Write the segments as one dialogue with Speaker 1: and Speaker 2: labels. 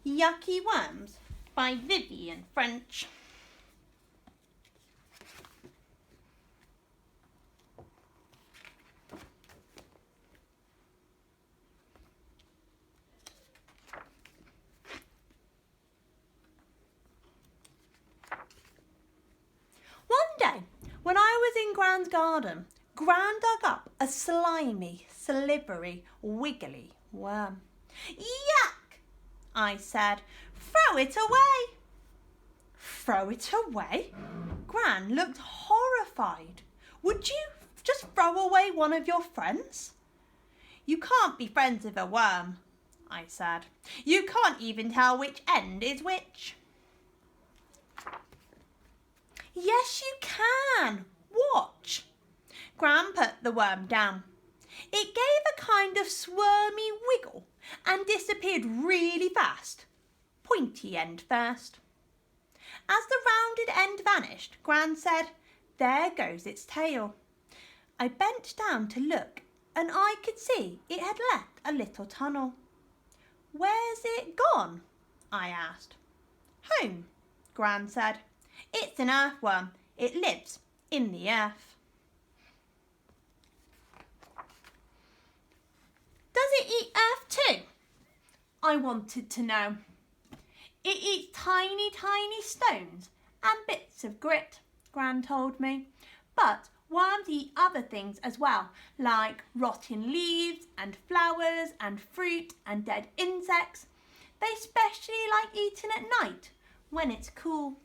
Speaker 1: Yucky Worms by Vivian French. One day, when I was in Gran's garden, Gran dug up a slimy, slippery, wiggly worm. Yuck! I said. Throw it away. Throw it away? Gran looked horrified. Would you just throw away one of your friends? You can't be friends with a worm, I said. You can't even tell which end is which. Yes, you can. Watch. Gran put the worm down. It gave a kind of squirmy wiggle and disappeared really fast, pointy end first. As the rounded end vanished, Gran said, "There goes its tail." I bent down to look and I could see it had left a little tunnel. "Where's it gone?" I asked. "Home," Gran said. "It's an earthworm. It lives in the earth." "Does it eat earth too?" I wanted to know. "It eats tiny, tiny stones and bits of grit," Gran told me. "But worms eat other things as well, like rotten leaves and flowers and fruit and dead insects. They especially like eating at night when it's cool."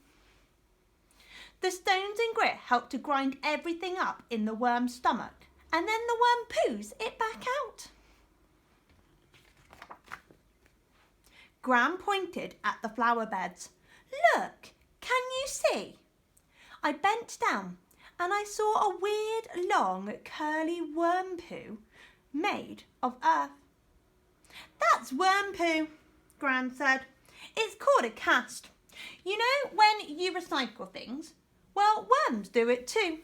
Speaker 1: The stones and grit help to grind everything up in the worm's stomach, and then the worm poos it back out. Gran pointed at the flower beds. "Look, can you see?" I bent down and I saw a weird, long, curly worm poo made of earth. "That's worm poo," Gran said. "It's called a cast. You know when you recycle things? Well, worms do it too.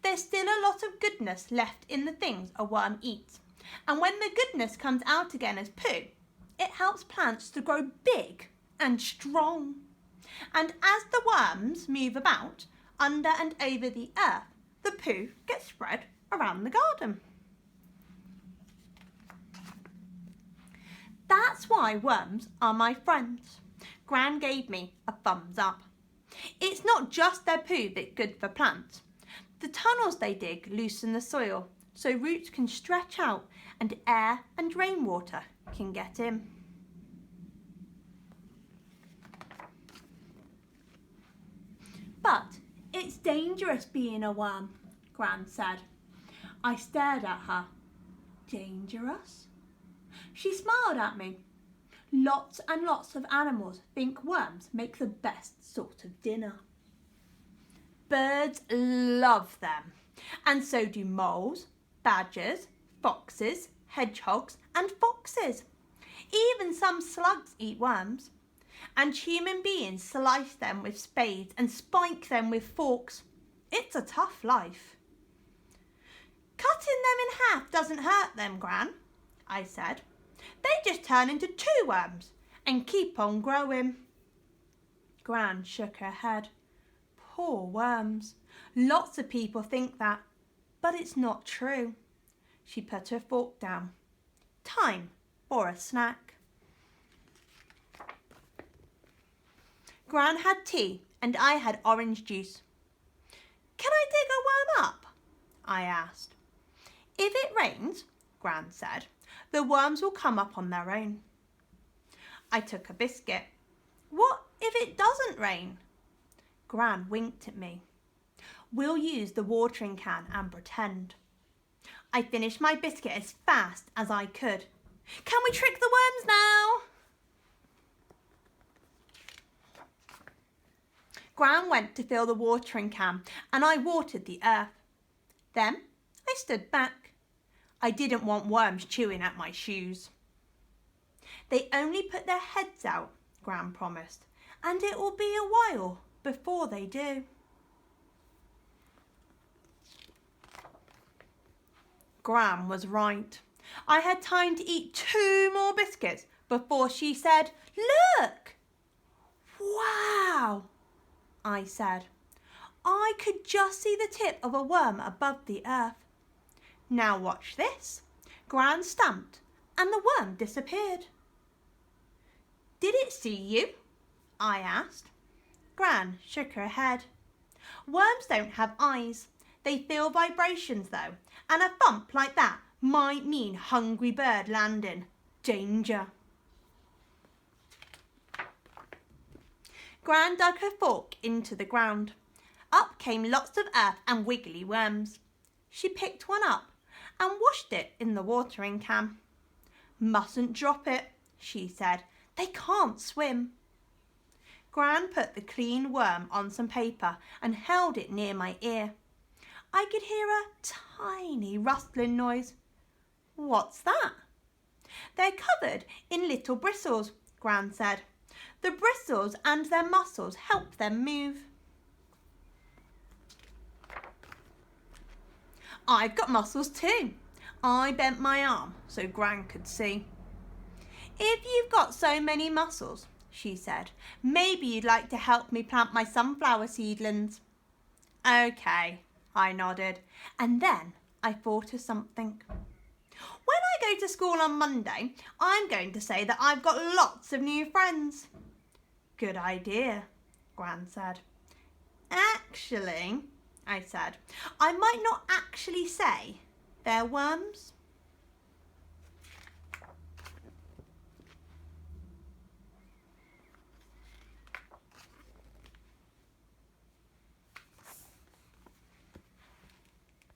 Speaker 1: There's still a lot of goodness left in the things a worm eats, and when the goodness comes out again as poo, it helps plants to grow big and strong. And as the worms move about under and over the earth, the poo gets spread around the garden." That's why worms are my friends. Gran gave me a thumbs up. It's not just their poo that's good for plants. The tunnels they dig loosen the soil so roots can stretch out and air and rainwater can get in. "But it's dangerous being a worm," Gran said. I stared at her. "Dangerous?" She smiled at me. "Lots and lots of animals think worms make the best sort of dinner. Birds love them, and so do moles, badgers, foxes, hedgehogs and foxes. Even some slugs eat worms, and human beings slice them with spades and spike them with forks. It's a tough life." "Cutting them in half doesn't hurt them, Gran," I said. "They just turn into two worms and keep on growing." Gran shook her head. "Poor worms. Lots of people think that, but it's not true." She put her fork down. "Time for a snack." Gran had tea and I had orange juice. "Can I dig a worm up?" I asked. "If it rains," Gran said, "the worms will come up on their own." I took a biscuit. "What if it doesn't rain?" Gran winked at me. "We'll use the watering can and pretend." I finished my biscuit as fast as I could. "Can we trick the worms now?" Gran went to fill the watering can and I watered the earth. Then I stood back. I didn't want worms chewing at my shoes. "They only put their heads out," Gran promised, "and it will be a while before they do." Gran was right. I had time to eat 2 more biscuits biscuits before she said, "Look!" "Wow," I said. I could just see the tip of a worm above the earth. "Now watch this." Gran stamped and the worm disappeared. "Did it see you?" I asked. Gran shook her head. "Worms don't have eyes. They feel vibrations though, and a thump like that might mean hungry bird landing. Danger." Gran dug her fork into the ground. Up came lots of earth and wiggly worms. She picked one up and washed it in the watering can. "Mustn't drop it," she said. "They can't swim." Gran put the clean worm on some paper and held it near my ear. I could hear a tiny rustling noise. "What's that?" "They're covered in little bristles," Gran said. "The bristles and their muscles help them move." "I've got muscles too." I bent my arm so Gran could see. "If you've got so many muscles," she said, "maybe you'd like to help me plant my sunflower seedlings." "Okay," I nodded, and then I thought of something. "When I go to school on Monday, I'm going to say that I've got lots of new friends." "Good idea," Gran said. "Actually," I said, "I might not actually say they're worms."